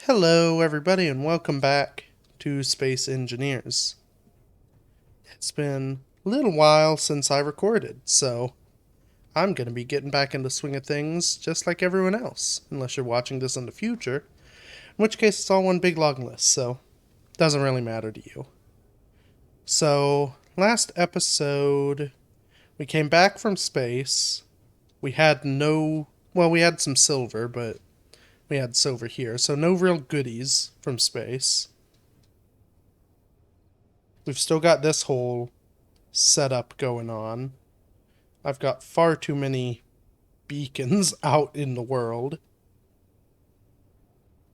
Hello, everybody, and welcome back to Space Engineers. It's been a little while since I recorded, so I'm going to be getting back into the swing of things just like everyone else, unless you're watching this in the future, in which case it's all one big long list, so it doesn't really matter to you. So, last episode, we came back from space. We had we had some silver, but we had silver here, so no real goodies from space. We've still got this whole setup going on. I've got far too many beacons out in the world.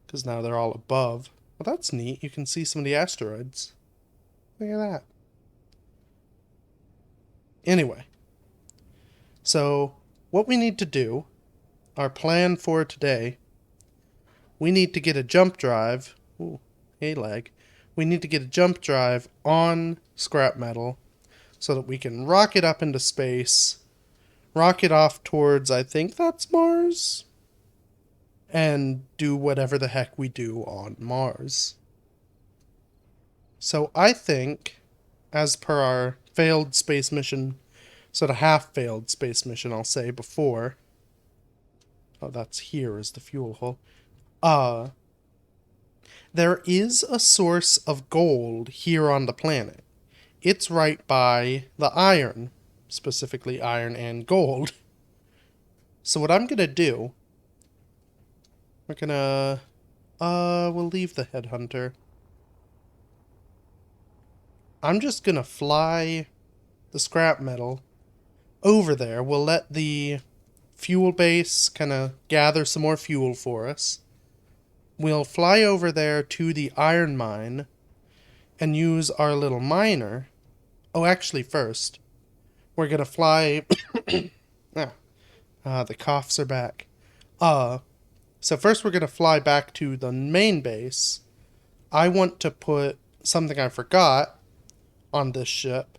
Because now they're all above. Well, that's neat. You can see some of the asteroids. Look at that. Anyway, so what we need to do, our plan for today, we need to get a jump drive. Ooh, hey lag. We need to get a jump drive on scrap metal so that we can rocket up into space, rocket off towards, I think that's Mars, and do whatever the heck we do on Mars. So I think, as per our failed space mission, sort of half-failed space mission, I'll say, before. Oh, that's here is the fuel hole. There is a source of gold here on the planet. It's right by the iron, specifically iron and gold. So what I'm gonna do, we'll leave the headhunter. I'm just gonna fly the scrap metal over there. We'll let the fuel base kind of gather some more fuel for us. We'll fly over there to the iron mine and use our little miner. Oh, actually, first, we're gonna fly. The coughs are back. So first we're gonna fly back to the main base. I want to put something I forgot on this ship.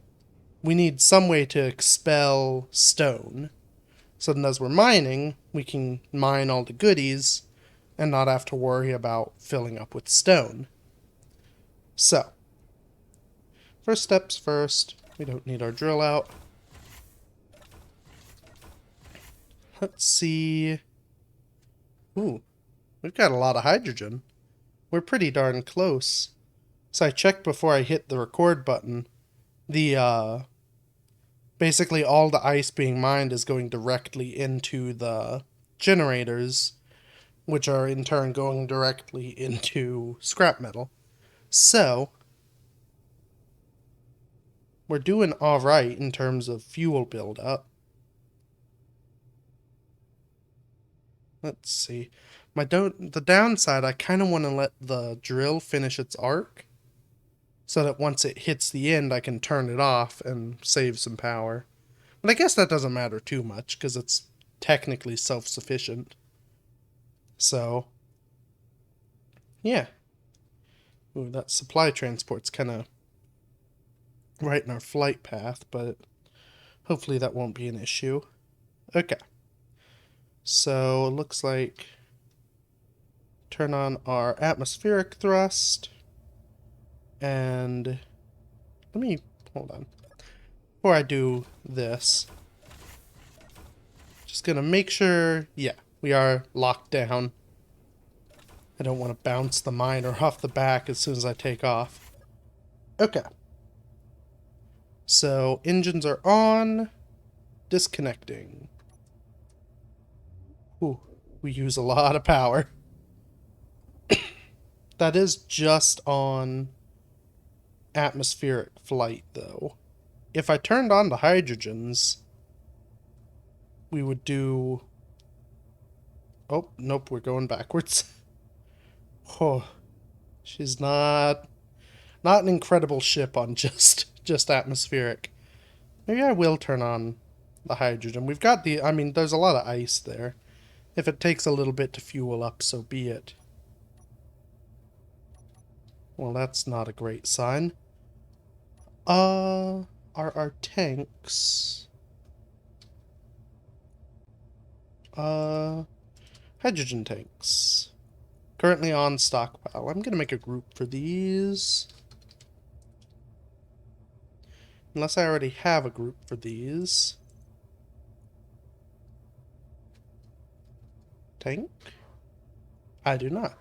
We need some way to expel stone. So then as we're mining, we can mine all the goodies and not have to worry about filling up with stone. So, first steps first. We don't need our drill out. Let's see. Ooh, we've got a lot of hydrogen. We're pretty darn close. So I checked before I hit the record button. Basically all the ice being mined is going directly into the generators, which are in turn going directly into scrap metal. So, we're doing alright in terms of fuel buildup. Let's see. The downside, I kind of want to let the drill finish its arc, so that once it hits the end, I can turn it off and save some power. But I guess that doesn't matter too much, because it's technically self-sufficient. So, yeah. Ooh, that supply transport's kind of right in our flight path, but hopefully that won't be an issue. Okay. So, it looks like turn on our atmospheric thrust, and let me, hold on. Before I do this, just gonna make sure, yeah, we are locked down. I don't want to bounce the miner off the back as soon as I take off. Okay. So, engines are on. Disconnecting. Ooh, we use a lot of power. That is just on atmospheric flight, though. If I turned on the hydrogens, we would do... Oh, nope, we're going backwards. Oh, she's not an incredible ship on just atmospheric. Maybe I will turn on the hydrogen. We've got there's a lot of ice there. If it takes a little bit to fuel up, so be it. Well, that's not a great sign. Are our tanks... hydrogen tanks. Currently on stockpile. I'm going to make a group for these. Unless I already have a group for these. Tank? I do not.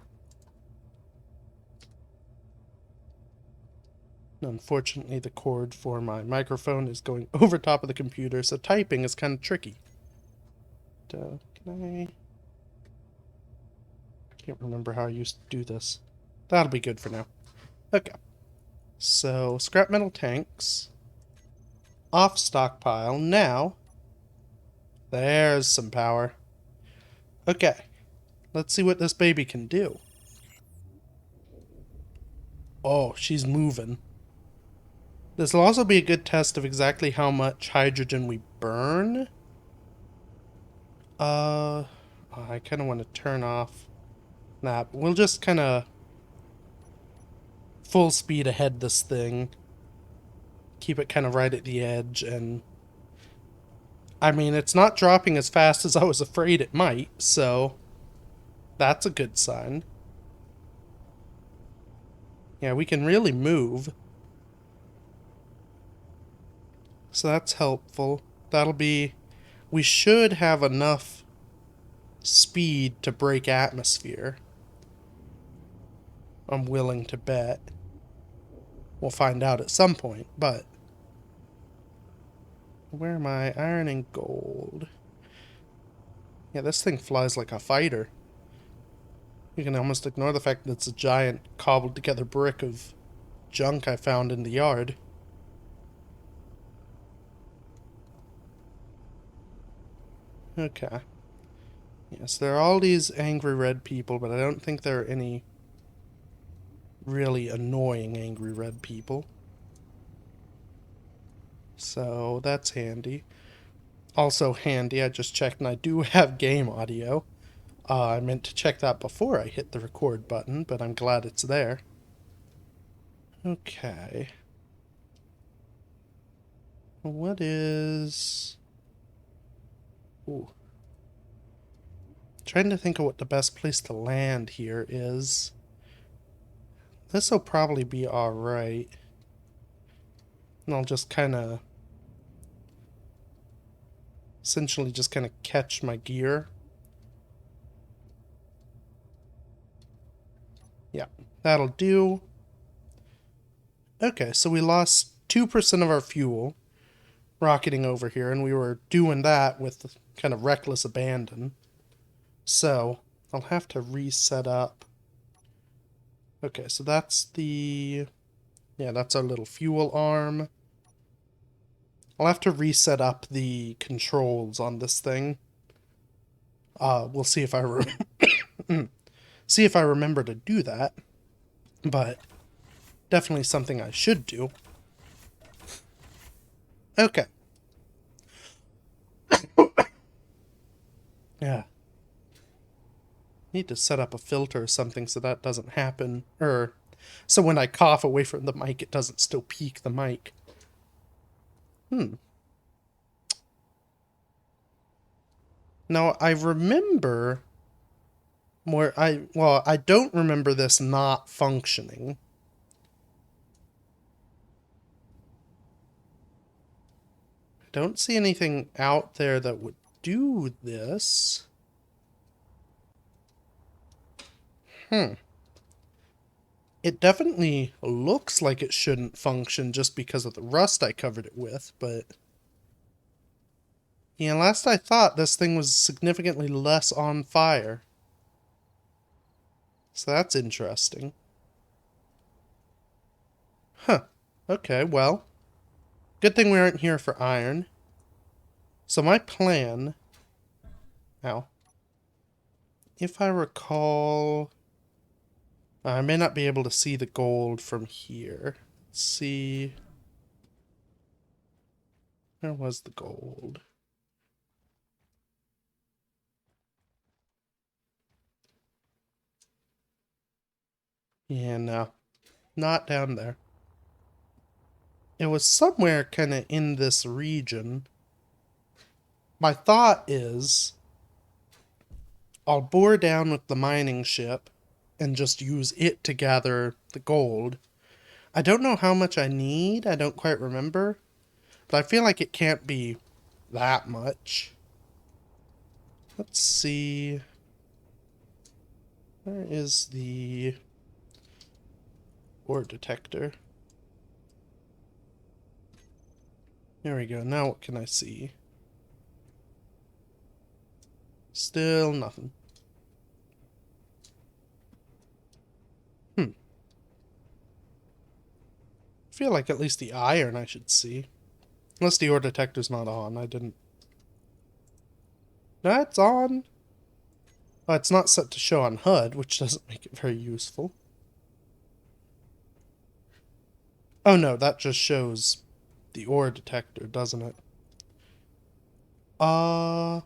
Unfortunately, the cord for my microphone is going over top of the computer, so typing is kind of tricky. Can I... Can't remember how I used to do this. That'll be good for now. Okay. So, scrap metal tanks. Off stockpile. Now, there's some power. Okay. Let's see what this baby can do. Oh, she's moving. This will also be a good test of exactly how much hydrogen we burn. I kind of want to turn off that. We'll just kind of full speed ahead this thing. Keep it kind of right at the edge, and I mean, it's not dropping as fast as I was afraid it might, so that's a good sign. Yeah, we can really move. So that's helpful. That'll be... We should have enough speed to break atmosphere. I'm willing to bet. We'll find out at some point, but... Where am I? Iron and gold. Yeah, this thing flies like a fighter. You can almost ignore the fact that it's a giant cobbled together brick of junk I found in the yard. Okay. Yes, there are all these angry red people, but I don't think there are any really annoying angry red people. So that's handy. Also handy, I just checked and I do have game audio. I meant to check that before I hit the record button, but I'm glad it's there. Okay. What is... Ooh. Trying to think of what the best place to land here is. This'll probably be alright. And I'll just kind of... Essentially just kind of catch my gear. Yeah, that'll do. Okay, so we lost 2% of our fuel rocketing over here, and we were doing that with kind of reckless abandon. So, I'll have to reset up. Okay, so that's the... Yeah, that's our little fuel arm. I'll have to reset up the controls on this thing. We'll see if I see if I remember to do that. But definitely something I should do. Okay. Yeah. Need to set up a filter or something so that doesn't happen. Or so when I cough away from the mic, it doesn't still peak the mic. Now, I remember more... Well, I don't remember this not functioning. I don't see anything out there that would do this. It definitely looks like it shouldn't function just because of the rust I covered it with, but... Yeah, last I thought, this thing was significantly less on fire. So that's interesting. Huh. Okay, well. Good thing we aren't here for iron. So my plan... Ow. If I recall... I may not be able to see the gold from here. Let's see... Where was the gold? Yeah, no. Not down there. It was somewhere kind of in this region. My thought is... I'll bore down with the mining ship and just use it to gather the gold. I don't know how much I need, I don't quite remember, but I feel like it can't be that much. Let's see. Where is the ore detector? There we go. Now what can I see? Still nothing. I feel like at least the iron I should see. Unless the ore detector's not on. I didn't... That's on. Oh, it's not set to show on HUD, which doesn't make it very useful. Oh no, that just shows the ore detector, doesn't it? Ore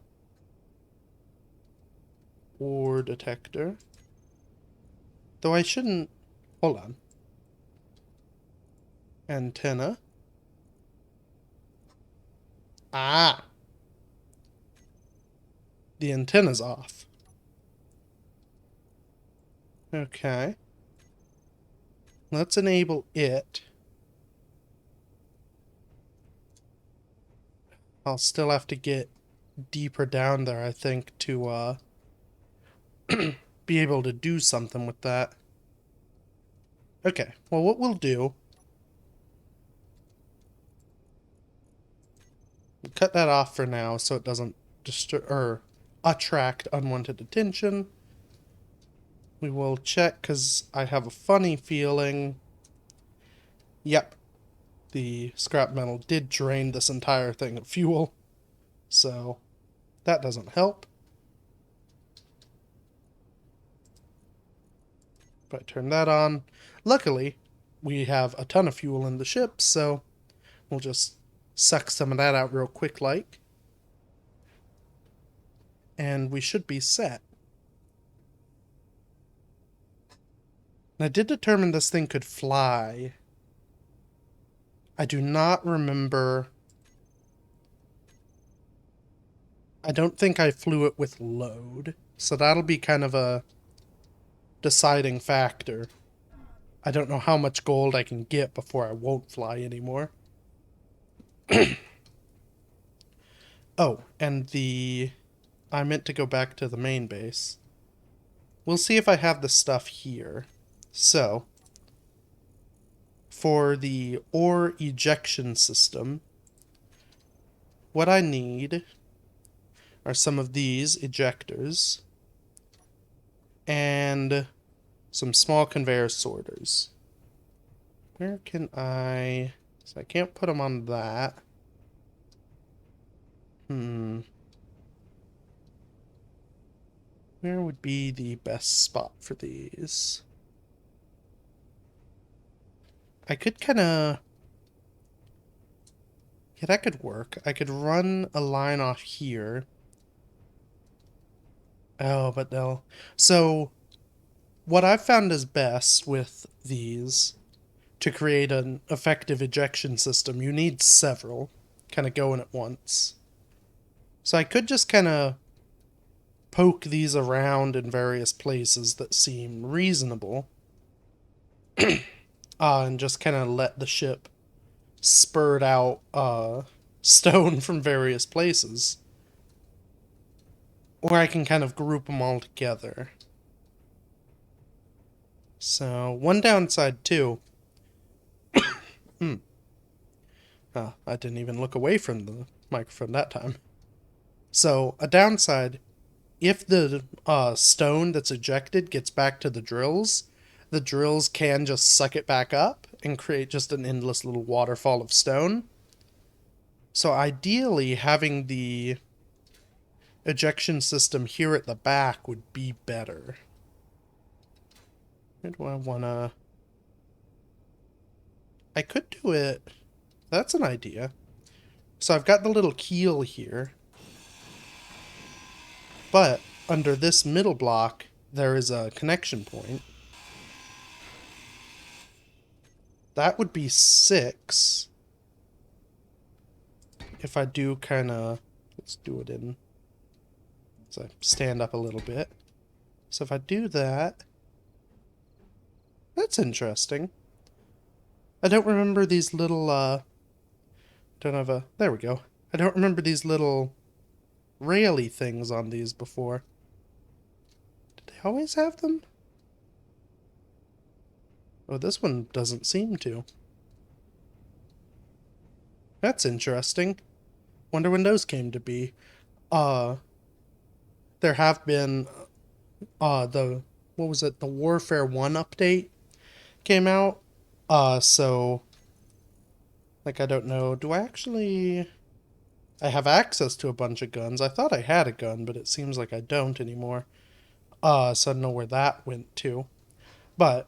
detector. Though I shouldn't... Hold on. Antenna. Ah! The antenna's off. Okay. Let's enable it. I'll still have to get deeper down there, I think, to be able to do something with that. Okay, well, what we'll do... We'll cut that off for now so it doesn't attract unwanted attention. We will check, because I have a funny feeling... Yep, the scrap metal did drain this entire thing of fuel, so that doesn't help. If I turn that on, luckily we have a ton of fuel in the ship, so we'll just suck some of that out real quick like, and we should be set. And I did determine this thing could fly. I do not remember... I don't think I flew it with load, so that'll be kind of a deciding factor. I don't know how much gold I can get before I won't fly anymore. Oh, and I meant to go back to the main base. We'll see if I have the stuff here. So, for the ore ejection system, what I need are some of these ejectors and some small conveyor sorters. Where can I... So I can't put them on that. Where would be the best spot for these? I could kind of... Yeah, that could work. I could run a line off here. Oh, but they'll... So, what I've found is best with these, to create an effective ejection system, you need several kind of going at once. So I could just kind of poke these around in various places that seem reasonable. And just kind of let the ship spurt out stone from various places. Or I can kind of group them all together. So, one downside too. I didn't even look away from the microphone that time. So, a downside, if the stone that's ejected gets back to the drills can just suck it back up and create just an endless little waterfall of stone. So ideally, having the ejection system here at the back would be better. Where do I wanna... I could do it... That's an idea. So I've got the little keel here. But under this middle block, there is a connection point. That would be 6. If I do kind of... Let's do it in... So I stand up a little bit. So if I do that... That's interesting. I don't remember these little, don't have a, there we go. I don't remember these little raily things on these before. Did they always have them? Oh, this one doesn't seem to. That's interesting. Wonder when those came to be. There have been, what was it? The Warfare 1 update came out. So, like, I don't know. Do I actually... I have access to a bunch of guns. I thought I had a gun, but it seems like I don't anymore. So I don't know where that went to. But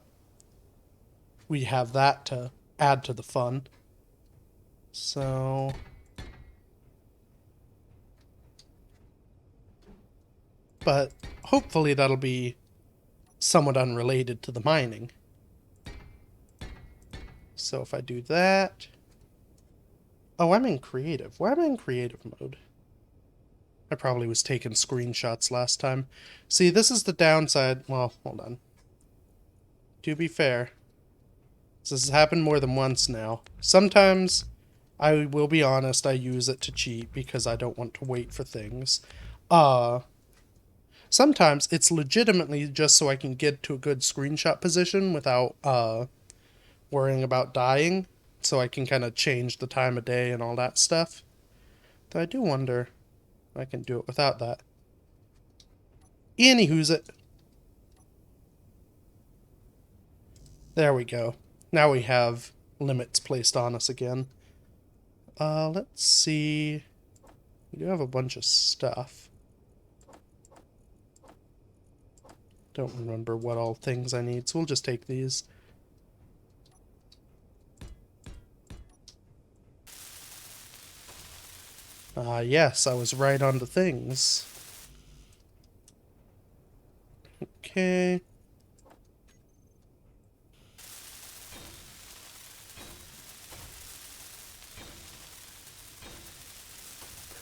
we have that to add to the fun. So... But hopefully that'll be somewhat unrelated to the mining. So if I do that... Oh, I'm in creative. Why am I in creative mode? I probably was taking screenshots last time. See, this is the downside. Well, hold on. To be fair, this has happened more than once now. Sometimes, I will be honest, I use it to cheat because I don't want to wait for things. Sometimes it's legitimately just so I can get to a good screenshot position without worrying about dying. So I can kind of change the time of day and all that stuff. Though I do wonder if I can do it without that. Anywho's it. There we go. Now we have limits placed on us again. Let's see. We do have a bunch of stuff. Don't remember what all things I need, so we'll just take these. Yes, I was right on the things. Okay.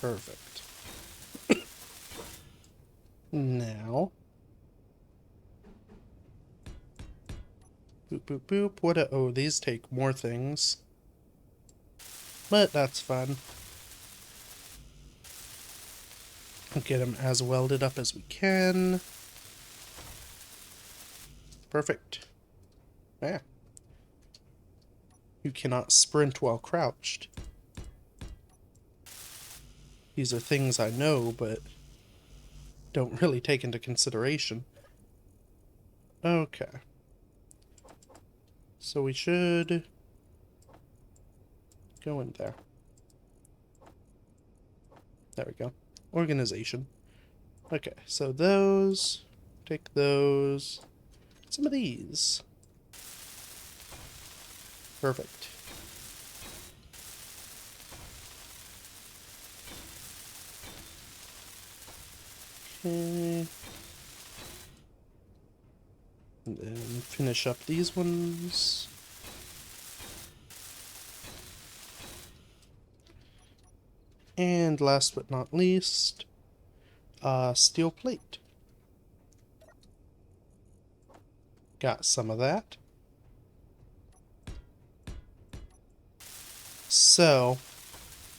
Perfect. Now. Boop, boop, boop. What? Oh, these take more things. But that's fun. Get them as welded up as we can. Perfect. Yeah. You cannot sprint while crouched. These are things I know, but don't really take into consideration. Okay. So we should go in there. There we go. Organization. Okay, so those. Take those. Some of these. Perfect. Okay. And then finish up these ones. And last but not least, steel plate. Got some of that. So,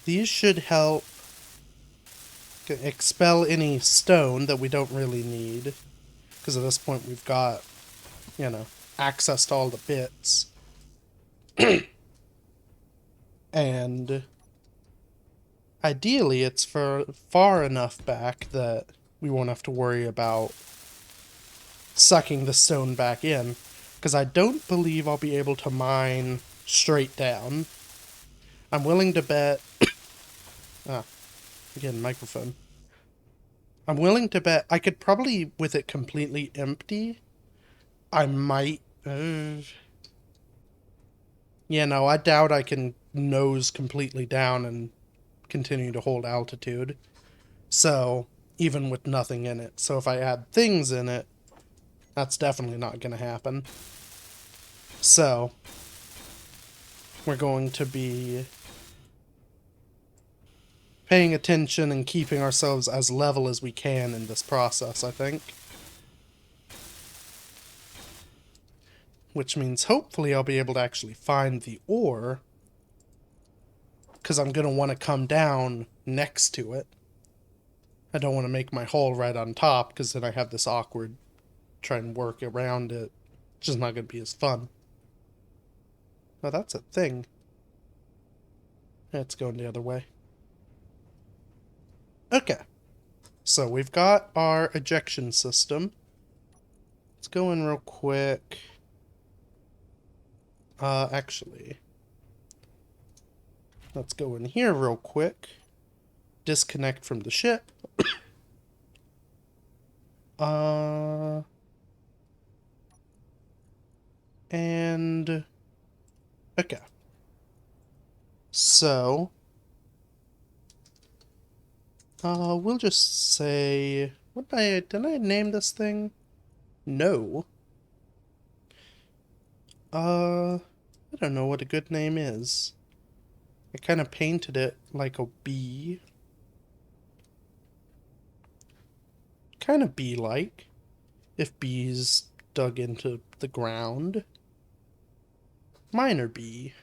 these should help expel any stone that we don't really need. Because at this point we've got, you know, access to all the bits. And ideally it's for far enough back that we won't have to worry about sucking the stone back in. Because I don't believe I'll be able to mine straight down. I'm willing to bet... again, microphone. I'm willing to bet I could probably, with it completely empty, I might... yeah, no, I doubt I can nose completely down and continue to hold altitude. So, even with nothing in it. So if I add things in it, that's definitely not going to happen. So, we're going to be paying attention and keeping ourselves as level as we can in this process, I think. which means hopefully I'll be able to actually find the ore, because I'm going to want to come down next to it. I don't want to make my hole right on top, because then I have this awkward try and work around it, which is not going to be as fun. Oh, that's a thing. It's going the other way. Okay. So we've got our ejection system. Let's go in real quick. Actually, let's go in here real quick. Disconnect from the ship. And okay. So, we'll just say, did I name this thing? No. I don't know what a good name is. I kind of painted it like a bee. Kind of bee-like, if bees dug into the ground. Minor bee.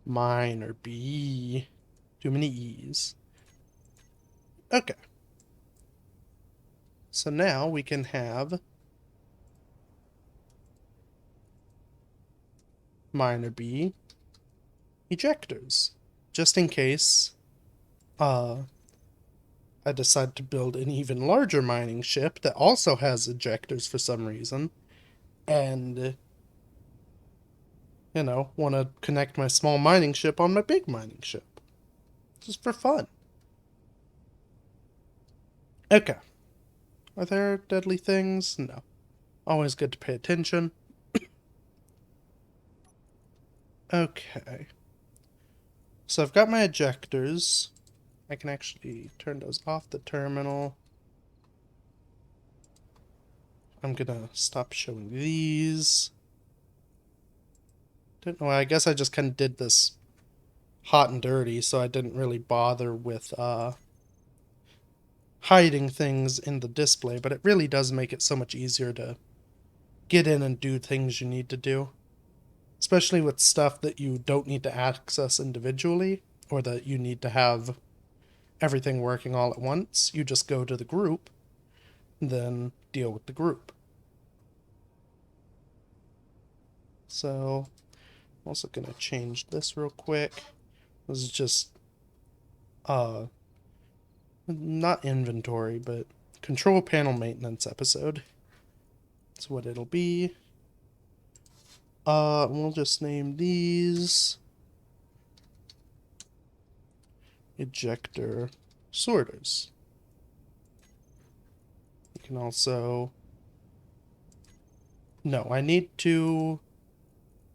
Minor bee. Too many E's. Okay. So now we can have minor bee ejectors. Just in case I decide to build an even larger mining ship that also has ejectors for some reason. And, you know, want to connect my small mining ship on my big mining ship. Just for fun. Okay. Are there deadly things? No. Always good to pay attention. Okay. So I've got my ejectors. I can actually turn those off the terminal. I'm gonna stop showing these. Don't know, I guess I just kind of did this hot and dirty, so I didn't really bother with hiding things in the display, but it really does make it so much easier to get in and do things you need to do. Especially with stuff that you don't need to access individually, or that you need to have everything working all at once. You just go to the group, and then deal with the group. So, I'm also going to change this real quick. This is just, not inventory, but control panel maintenance episode. That's what it'll be. We'll just name these ejector sorters. You can also... No, I need to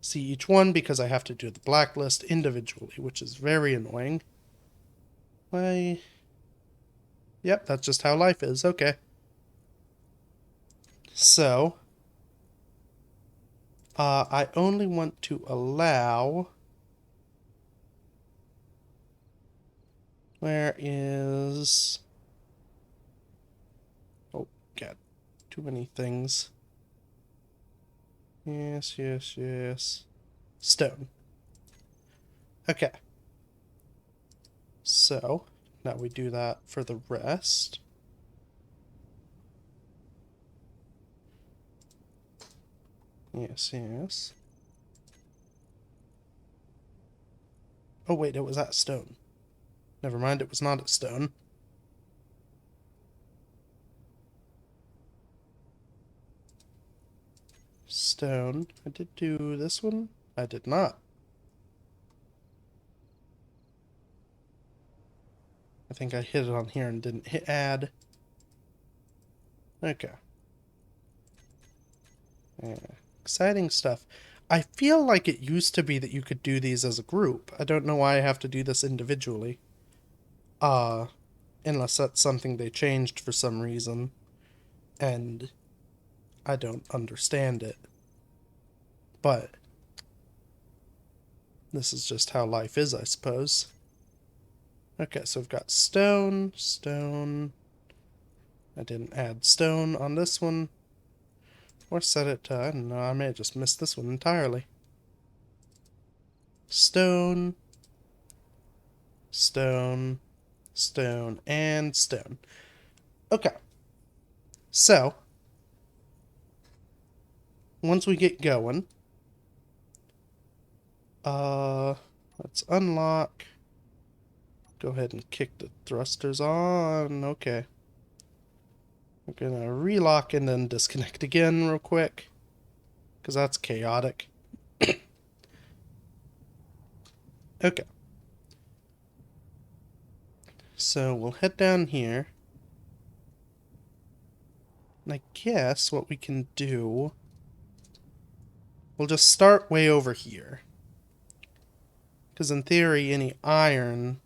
see each one because I have to do the blacklist individually, which is very annoying. Yep, that's just how life is. Okay. So, I only want to allow... Where is... Oh, God. Too many things. Yes, yes, yes. Stone. Okay. So, now we do that for the rest. Yes, yes. Oh, wait, it was that stone. Never mind, it was not a stone. Stone. I did do this one? I did not. I think I hit it on here and didn't hit add. Okay. Yeah. Exciting stuff. I feel like it used to be that you could do these as a group. I don't know why I have to do this individually. Unless that's something they changed for some reason. And I don't understand it. But this is just how life is, I suppose. Okay, so we've got stone, stone. I didn't add stone on this one. Or set it to, I don't know, I may have just missed this one entirely. Stone, stone, stone, and stone. Okay. So, once we get going, let's unlock. Go ahead and kick the thrusters on. Okay. We're gonna relock and then disconnect again real quick, because that's chaotic. Okay. So we'll head down here. And I guess what we can do, we'll just start way over here. Because in theory, any iron...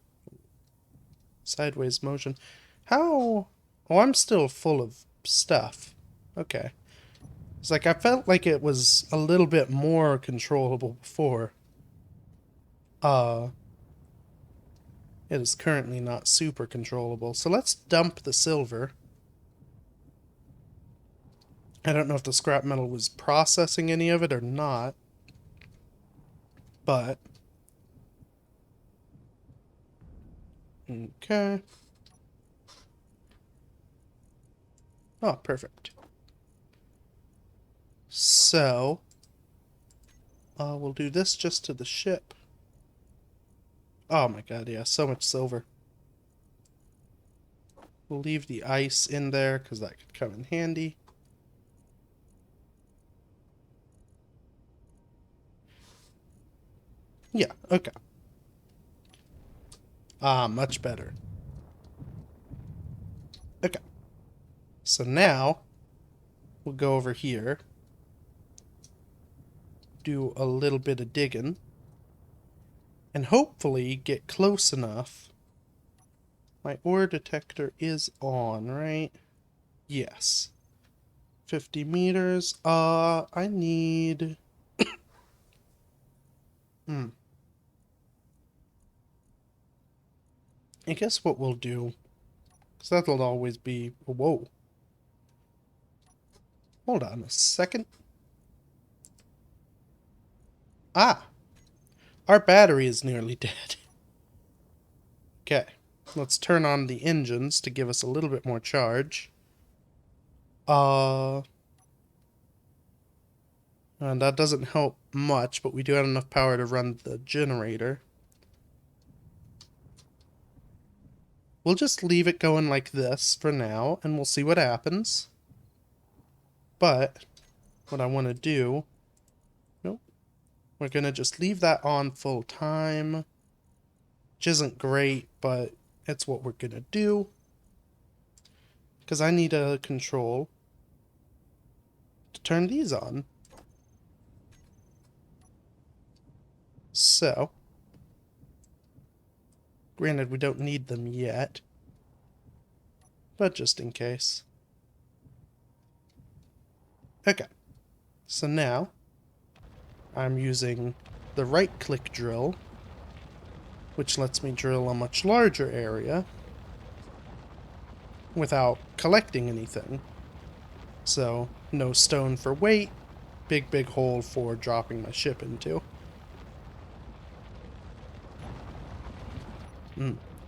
Sideways motion. How... Oh, I'm still full of stuff. Okay. It's like I felt like it was a little bit more controllable before. It is currently not super controllable. So let's dump the silver. I don't know if the scrap metal was processing any of it or not. But... Okay. Oh, perfect. So... we'll do this just to the ship. Oh my god, yeah, so much silver. We'll leave the ice in there, because that could come in handy. Yeah, okay. Ah, much better. Okay. So now, we'll go over here. Do a little bit of digging. And hopefully get close enough. My ore detector is on, right? Yes. 50 meters. I need... I guess what we'll do... Because that'll always be... Whoa. Hold on a second. Ah! Our battery is nearly dead. Okay. Let's turn on the engines to give us a little bit more charge. And that doesn't help much, but we do have enough power to run the generator. We'll just leave it going like this for now, and we'll see what happens. But, what I want to do... Nope. We're going to just leave that on full time. Which isn't great, but it's what we're going to do. Because I need a control to turn these on. So, granted we don't need them yet, but just in case. Okay, so now I'm using the right-click drill, which lets me drill a much larger area without collecting anything. So, no stone for weight, big hole for dropping my ship into.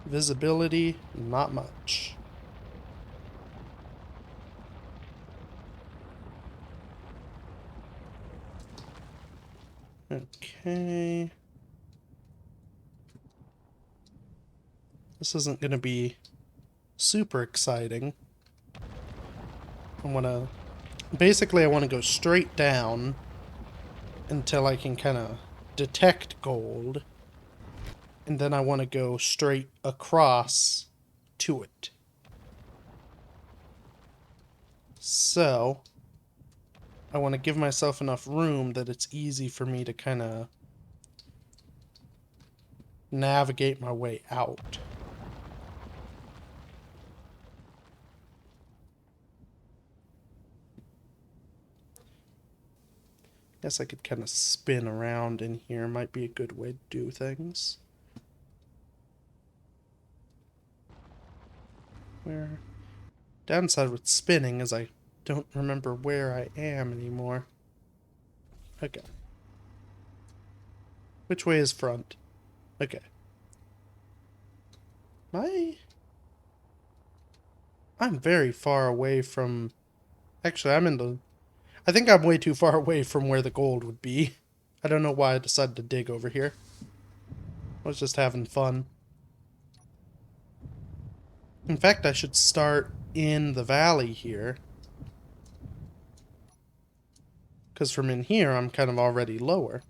Visibility, not much. Okay. This isn't going to be super exciting. Basically I want to go straight down until I can kind of detect gold. And then I want to go straight across to it. So, I want to give myself enough room that it's easy for me to kind of navigate my way out. Guess I could kind of spin around in here. Might be a good way to do things. Where? Downside with spinning is I don't remember where I am anymore. Okay. Which way is front? Okay. I'm very far away from... Actually, I think I'm way too far away from where the gold would be. I don't know why I decided to dig over here. I was just having fun. In fact, I should start in the valley here. Because from in here, I'm kind of already lower.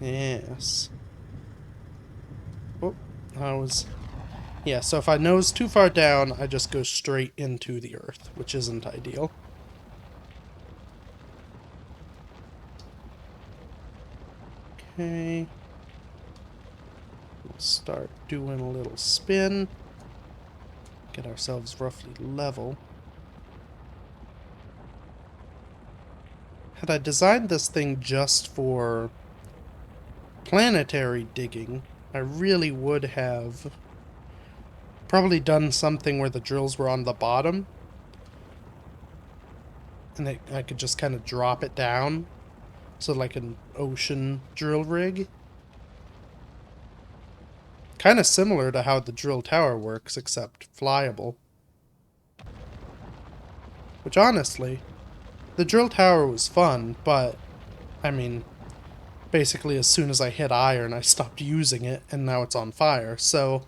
Yes. Oh, I was... Yeah, so if I nose too far down, I just go straight into the earth, which isn't ideal. Okay. We'll start doing a little spin. Get ourselves roughly level. Had I designed this thing just for planetary digging, I really would have probably done something where the drills were on the bottom. And I could just kind of drop it down. So like an ocean drill rig. Kind of similar to how the drill tower works, except flyable. Which honestly, the drill tower was fun, but, I mean, basically as soon as I hit iron, I stopped using it, and now it's on fire. So,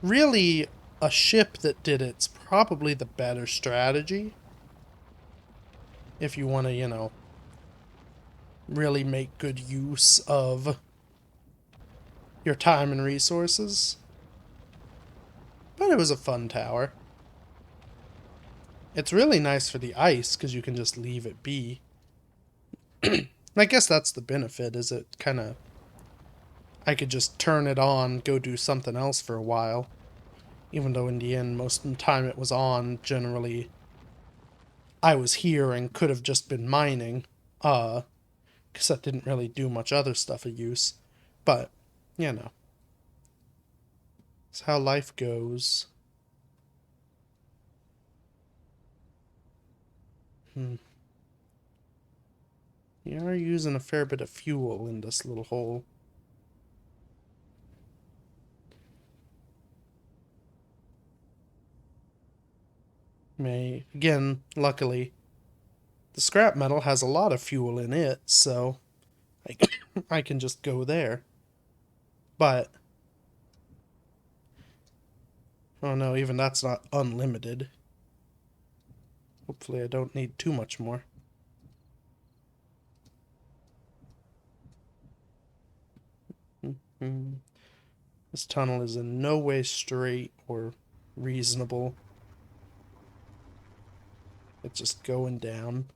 really, a ship that did it's probably the better strategy. If you want to, you know, really make good use of your time and resources. But it was a fun tower. It's really nice for the ice, because you can just leave it be. I guess that's the benefit, is it kind of... I could just turn it on, go do something else for a while. Even though in the end, most of the time it was on, generally, I was here and could have just been mining. Because that didn't really do much other stuff of use. But, you know. It's how life goes. You are using a fair bit of fuel in this little hole. Again, luckily, the scrap metal has a lot of fuel in it, so I can just go there. But, oh no, even that's not unlimited. Hopefully I don't need too much more. This tunnel is in no way straight or reasonable. It's just going down.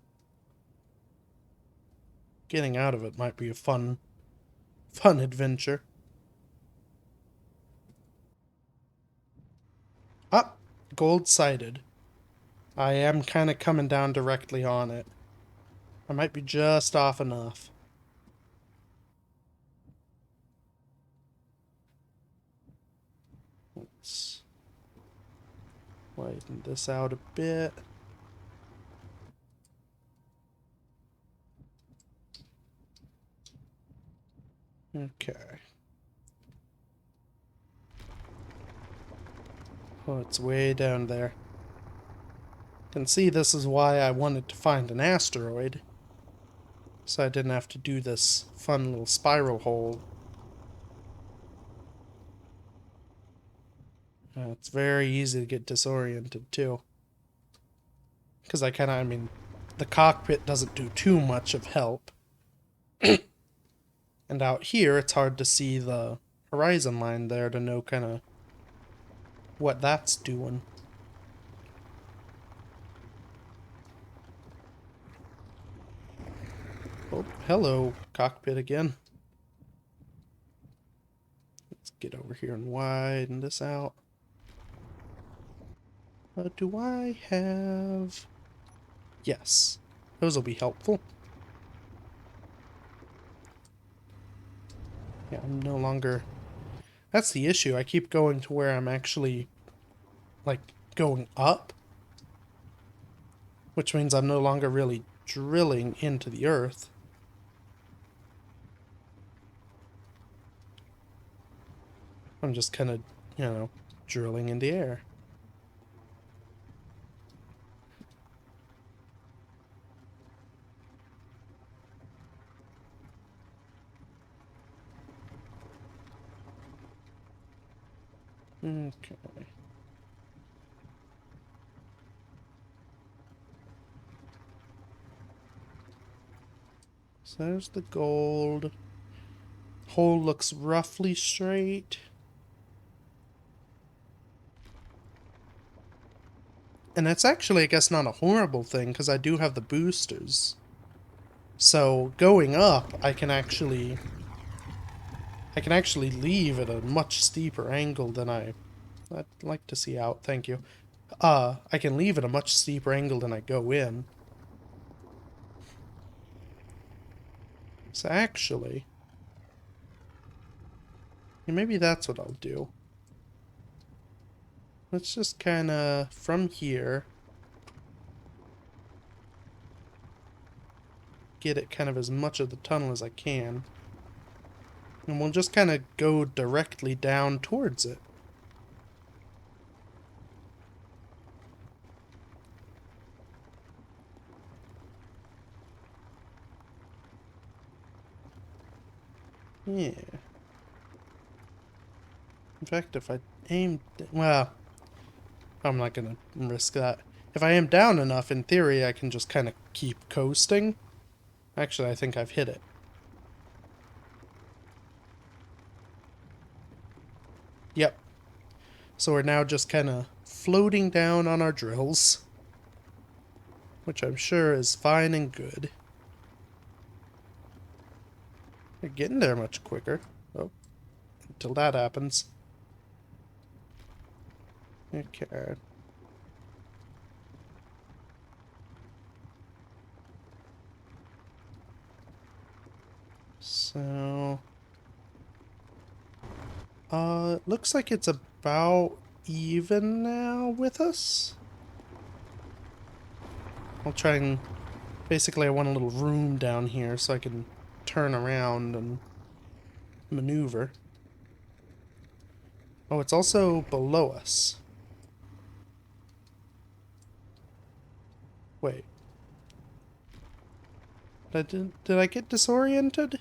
Getting out of it might be a fun adventure. Ah, gold sighted. I am kind of coming down directly on it. I might be just off enough. Let's widen this out a bit. Okay. Oh, it's way down there. You can see this is why I wanted to find an asteroid. So I didn't have to do this fun little spiral hole. It's very easy to get disoriented too. Because I mean, the cockpit doesn't do too much of help. And out here, it's hard to see the horizon line there to know kind of what that's doing. Oh, hello, cockpit again. Let's get over here and widen this out. Do I have... Yes, those will be helpful. Yeah, I'm no longer... That's the issue. I keep going to where I'm actually, like, going up, which means I'm no longer really drilling into the earth. I'm just kind of, drilling in the air. Okay. So there's the gold. Hole looks roughly straight. And it's actually, I guess, not a horrible thing, because I do have the boosters. So going up, I can actually leave at a much steeper angle than I'd like to see out. Thank you. I can leave at a much steeper angle than I go in. So actually, maybe that's what I'll do. Let's just kind of, from here, get it kind of as much of the tunnel as I can. And we'll just kind of go directly down towards it. Yeah. In fact, if I aim... Well, I'm not going to risk that. If I aim down enough, in theory, I can just kind of keep coasting. Actually, I think I've hit it. Yep. So we're now just kind of floating down on our drills, which I'm sure is fine and good. We're getting there much quicker. Oh, until that happens. Okay. So... it looks like it's about even now with us. I'll try and... Basically, I want a little room down here so I can turn around and maneuver. Oh, it's also below us. Wait. Did I get disoriented?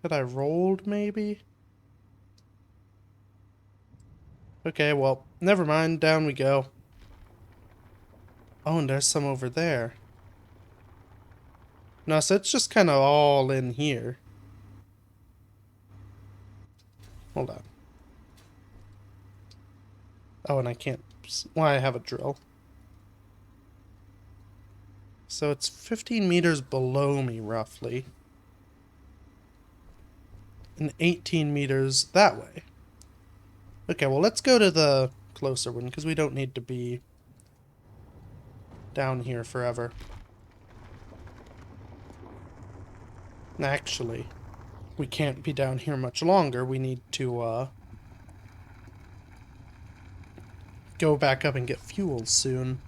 Had I rolled, maybe? Okay, well, never mind. Down we go. Oh, and there's some over there. No, so it's just kind of all in here. Hold on. Oh, and I can't... Well, I have a drill. So it's 15 meters below me, roughly. And 18 meters that way. Okay, well, let's go to the closer one, because we don't need to be down here forever. Actually, we can't be down here much longer. We need to, go back up and get fuel soon.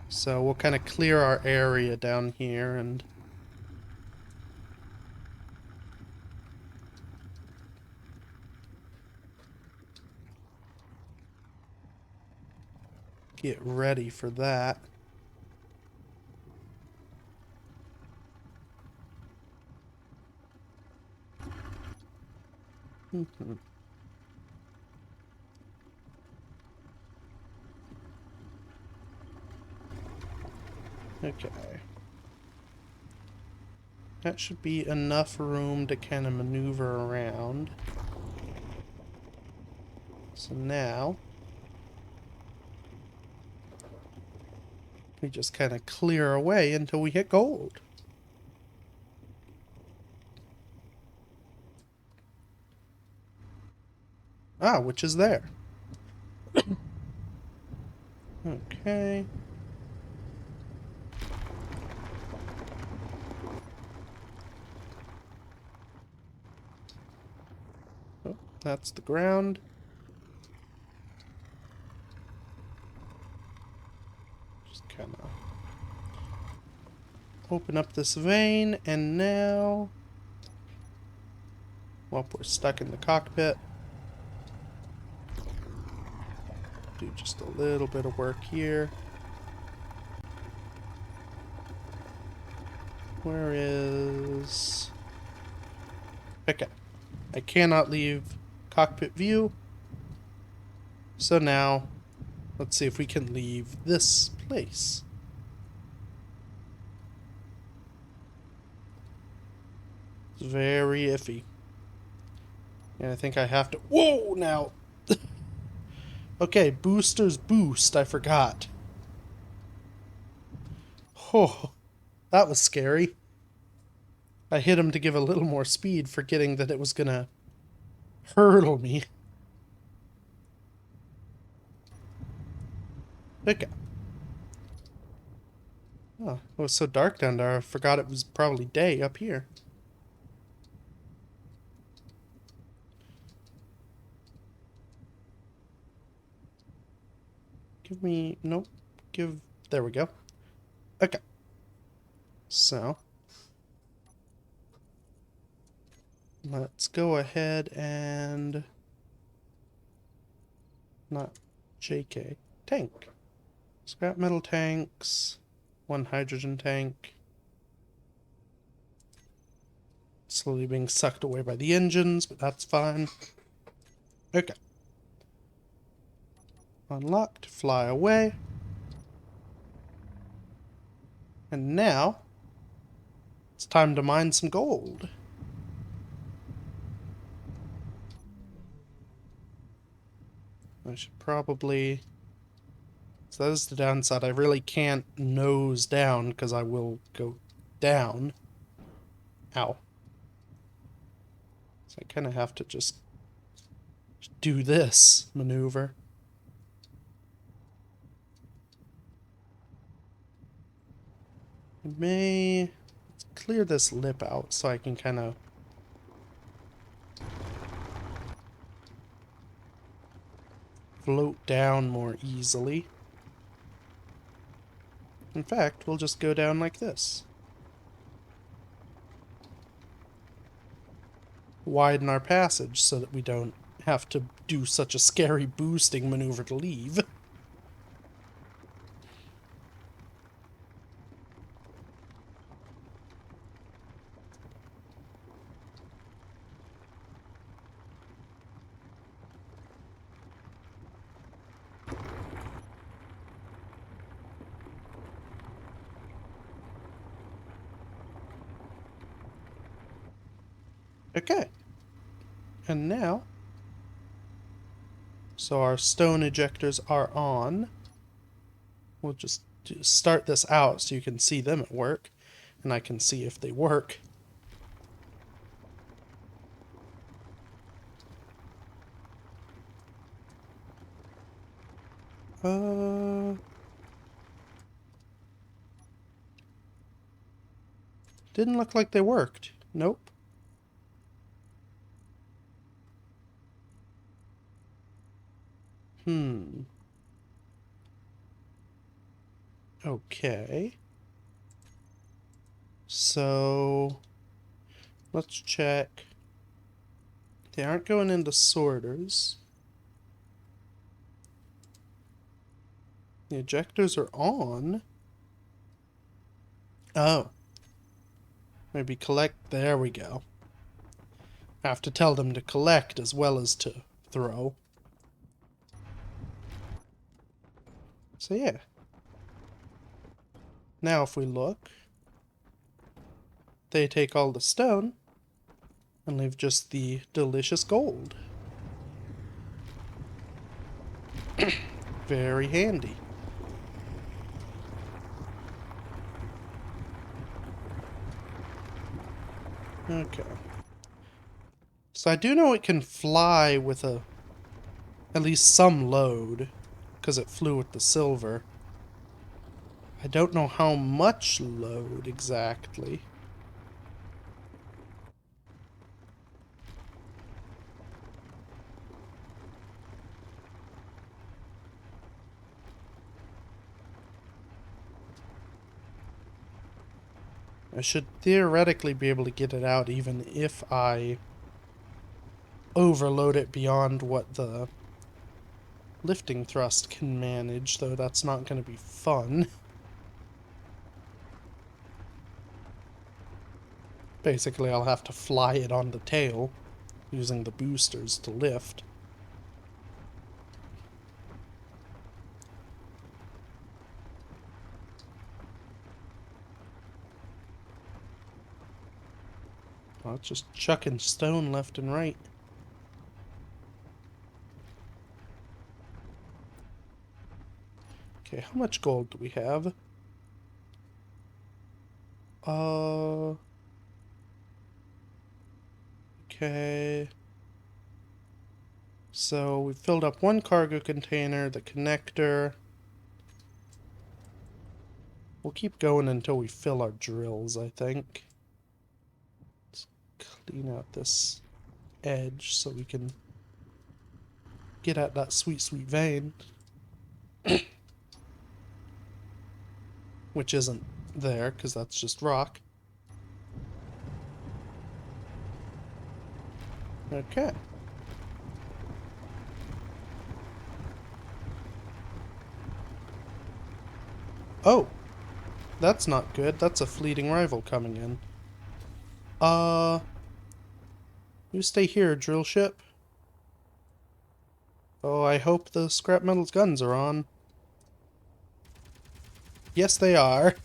So we'll kind of clear our area down here and... get ready for that. Okay. That should be enough room to kind of maneuver around. So now... we just kind of clear away until we hit gold. Ah, which is there. Okay. Oh, That's the ground. Just kind of open up this vein, and now, well, we're stuck in the cockpit. Do just a little bit of work here. Where is... Okay. I cannot leave cockpit view. So now, let's see if we can leave this place. It's very iffy. And I think I have to... Whoa, now! Okay, boosters boost. I forgot. Oh, that was scary. I hit him to give a little more speed, forgetting that it was gonna hurdle me. Okay. Oh, it was so dark down there, I forgot it was probably day up here. Give me... Nope. Give... There we go. Okay. So... let's go ahead and... Not JK. Tank. Scrap metal tanks. One hydrogen tank. Slowly being sucked away by the engines, but that's fine. Okay. Unlocked. Fly away. And now, it's time to mine some gold. I should probably... So that is the downside. I really can't nose down because I will go down. Ow. So I kind of have to just do this maneuver. I may clear this lip out so I can kind of float down more easily. In fact, we'll just go down like this. Widen our passage so that we don't have to do such a scary boosting maneuver to leave. Okay. And now, so our stone ejectors are on. We'll just start this out so you can see them at work, and I can see if they work. Didn't look like they worked. Nope. Okay. So, let's check. They aren't going into sorters. The ejectors are on. Oh. Maybe collect. There we go. I have to tell them to collect as well as to throw. So yeah. Now if we look, they take all the stone and leave just the delicious gold. Very handy. Okay. So I do know it can fly with at least some load, because it flew with the silver. I don't know how much load exactly. I should theoretically be able to get it out even if I overload it beyond what the lifting thrust can manage, though that's not going to be fun. Basically, I'll have to fly it on the tail, using the boosters to lift. Oh, it's just chucking stone left and right. Okay, how much gold do we have? Okay. So we filled up one cargo container, the connector. We'll keep going until we fill our drills, I think. Let's clean out this edge so we can get at that sweet, sweet vein. Which isn't there, because that's just rock. Okay. Oh! That's not good. That's a fleeting rival coming in. You stay here, drill ship. Oh, I hope the scrap metal's guns are on. Yes, they are.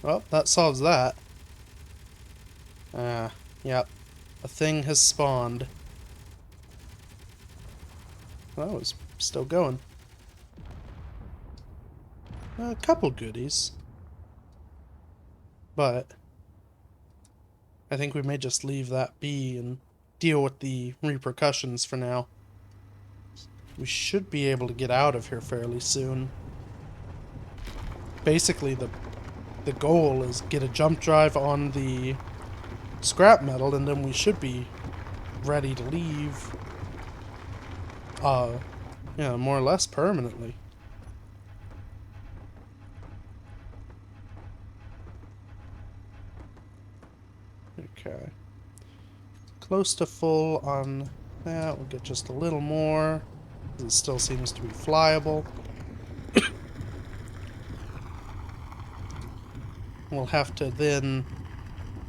Well, that solves that. Yep. A thing has spawned. That was still going. A couple goodies. But I think we may just leave that be and deal with the repercussions for now. We should be able to get out of here fairly soon. Basically, the goal is get a jump drive on the scrap metal, and then we should be ready to leave. Yeah, more or less permanently. Okay. Close to full on that. We'll get just a little more. It still seems to be flyable. We'll have to then...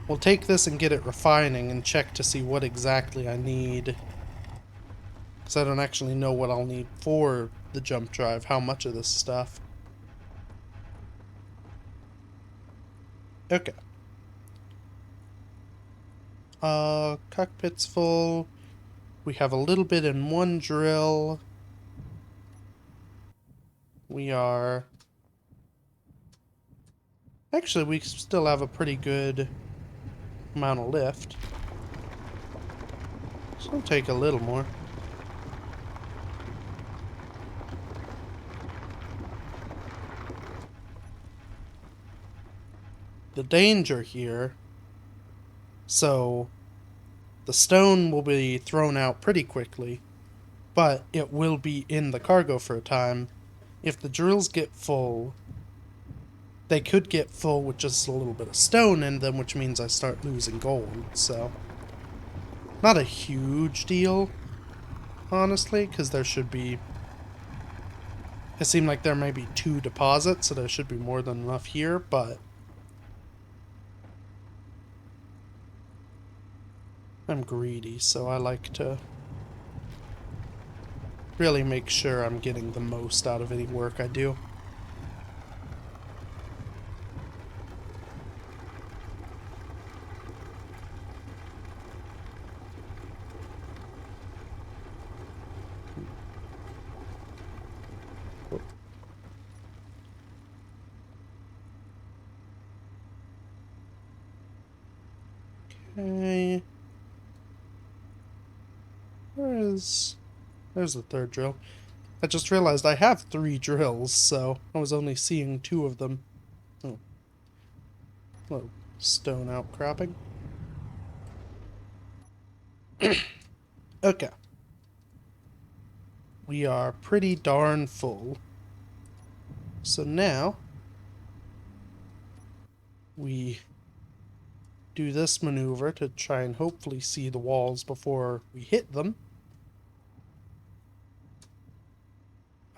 We'll take this and get it refining and check to see what exactly I need. Because I don't actually know what I'll need for the jump drive, how much of this stuff. Okay. Cockpit's full. We have a little bit in one drill. We are... Actually, we still have a pretty good amount of lift. So I'll take a little more. The danger here... So, the stone will be thrown out pretty quickly, but it will be in the cargo for a time. If the drills get full, they could get full with just a little bit of stone in them, which means I start losing gold, so... Not a huge deal, honestly, because there should be... It seemed like there may be 2 deposits, so there should be more than enough here, but... I'm greedy, so I like to really make sure I'm getting the most out of any work I do. Okay. There's the third drill. I just realized I have 3 drills, so I was only seeing 2 of them. Oh. Little stone outcropping. Okay. We are pretty darn full. So now, we do this maneuver to try and hopefully see the walls before we hit them.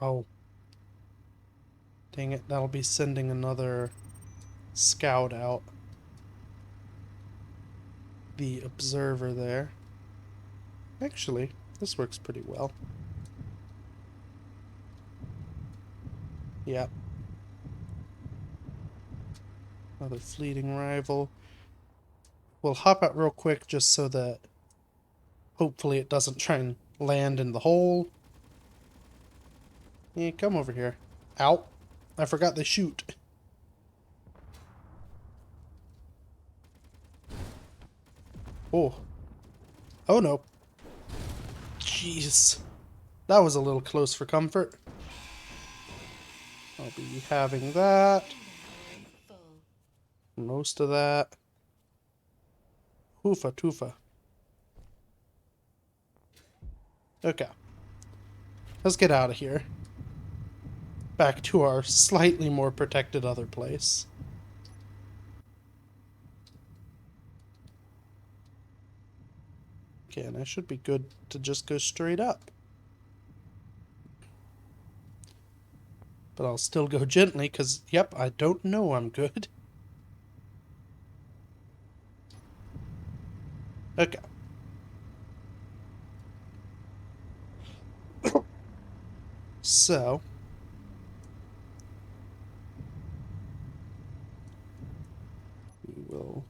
Oh. Dang it, that'll be sending another scout out. The observer there. Actually, this works pretty well. Yep. Another fleeting rival. We'll hop out real quick just so that hopefully it doesn't try and land in the hole. Yeah, come over here. Ow. I forgot they shoot. Oh. Oh no. Jeez. That was a little close for comfort. I'll be having that. Most of that. Hoofa toofa. Okay. Let's get out of here. Back to our slightly more protected other place. Okay, and I should be good to just go straight up. But I'll still go gently, because, yep, I don't know I'm good. Okay. So. We will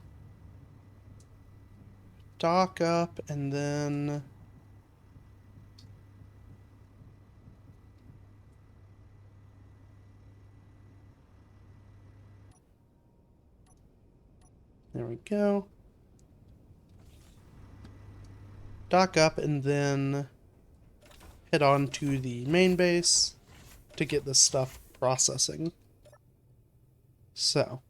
dock up, and then... There we go. Dock up and then head on to the main base to get this stuff processing. So.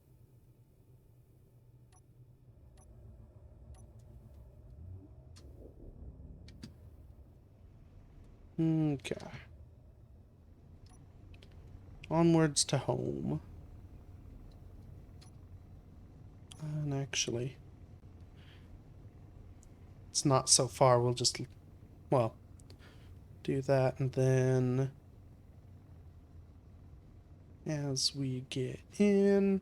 Okay. Onwards to home. And actually, it's not so far. We'll just, well, do that, and then as we get in,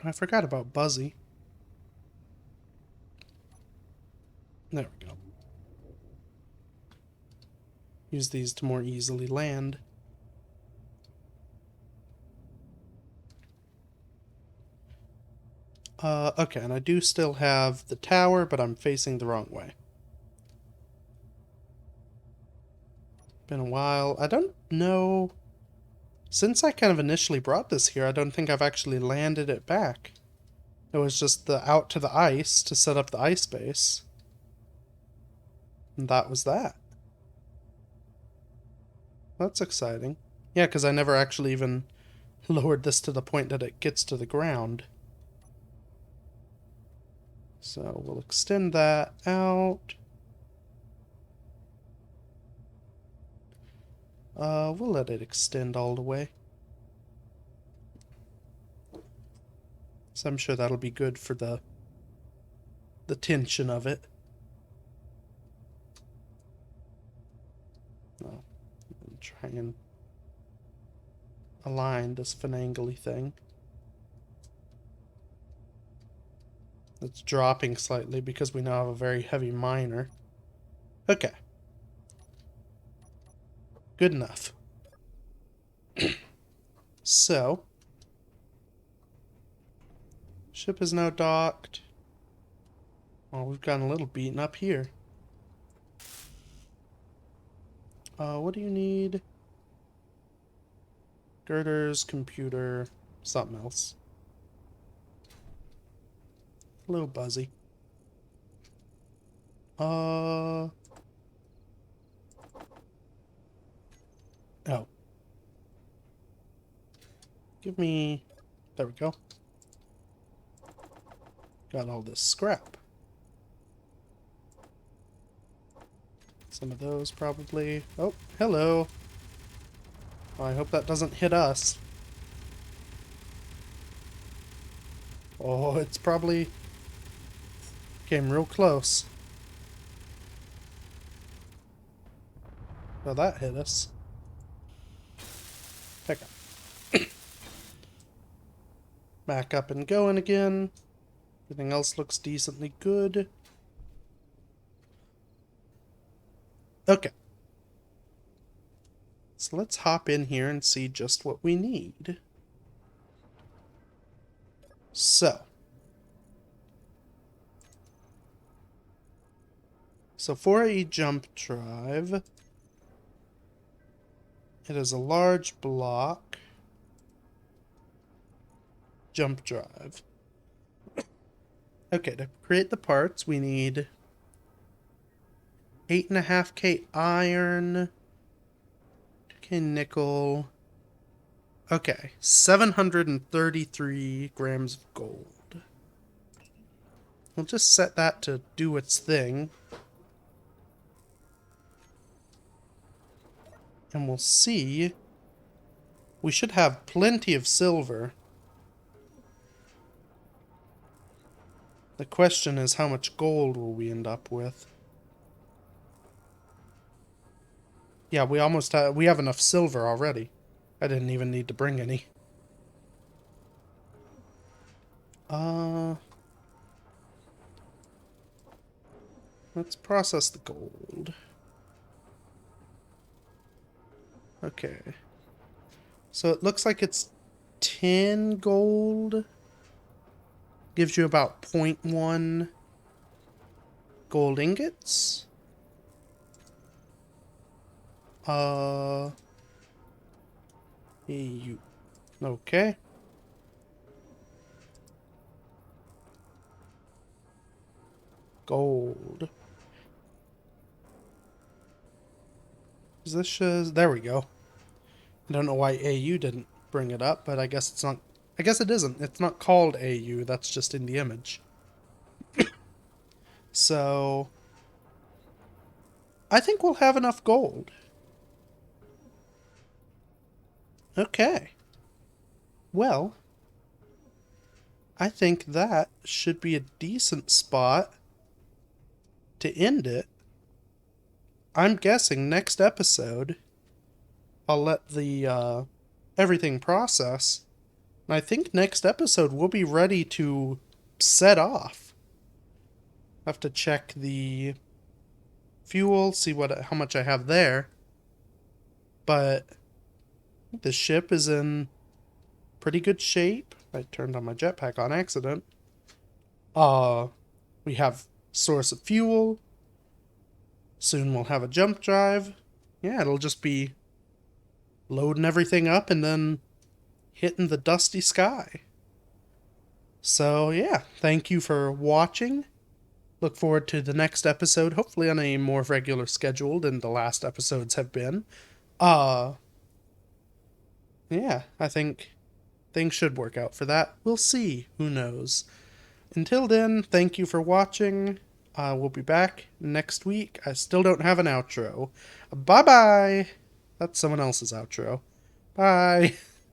I forgot about Buzzy. There we go. Use these to more easily land. Okay, and I do still have the tower, but I'm facing the wrong way. Been a while. I don't know. Since I kind of initially brought this here, I don't think I've actually landed it back. It was just the out to the ice to set up the ice base. And that was that. That's exciting. Yeah, because I never actually even lowered this to the point that it gets to the ground. So we'll extend that out. We'll let it extend all the way. So I'm sure that'll be good for the tension of it. I'll try and align this finagly thing. It's dropping slightly because we now have a very heavy miner. Okay. Good enough. So, ship is now docked. Oh, we've gotten a little beaten up here. What do you need? Girders, computer, something else. Hello, Buzzy. Oh. Give me... There we go. Got all this scrap. Some of those, probably. Oh, hello. Oh, I hope that doesn't hit us. Oh, it's probably came real close. Well, that hit us. Pick up. Back up and going again. Everything else looks decently good. Okay. So let's hop in here and see just what we need. So for a jump drive, it is a large block jump drive. Okay, to create the parts, we need 8.5K iron, 2K nickel. Okay, 733 grams of gold. We'll just set that to do its thing. And we'll see. We should have plenty of silver. The question is, how much gold will we end up with? Yeah, we have enough silver already. I didn't even need to bring any. Let's process the gold. Okay. So it looks like it's 10 gold. Gives you about 0.1 gold ingots. EU. Okay. Gold. Is this there we go. I don't know why AU didn't bring it up, but I guess it's not. I guess it isn't. It's not called AU. That's just in the image. So I think we'll have enough gold. Okay. Well, I think that should be a decent spot to end it. I'm guessing next episode I'll let the everything process. And I think next episode we'll be ready to set off. I have to check the fuel, see how much I have there. But the ship is in pretty good shape. I turned on my jetpack on accident. We have source of fuel. Soon we'll have a jump drive. Yeah, it'll just be loading everything up and then hitting the dusty sky. So yeah, thank you for watching. Look forward to the next episode, hopefully on a more regular schedule than the last episodes have been. Yeah, I think things should work out for that. We'll see. Who knows? Until then, thank you for watching. We'll be back next week. I still don't have an outro. Bye-bye! That's someone else's outro. Bye!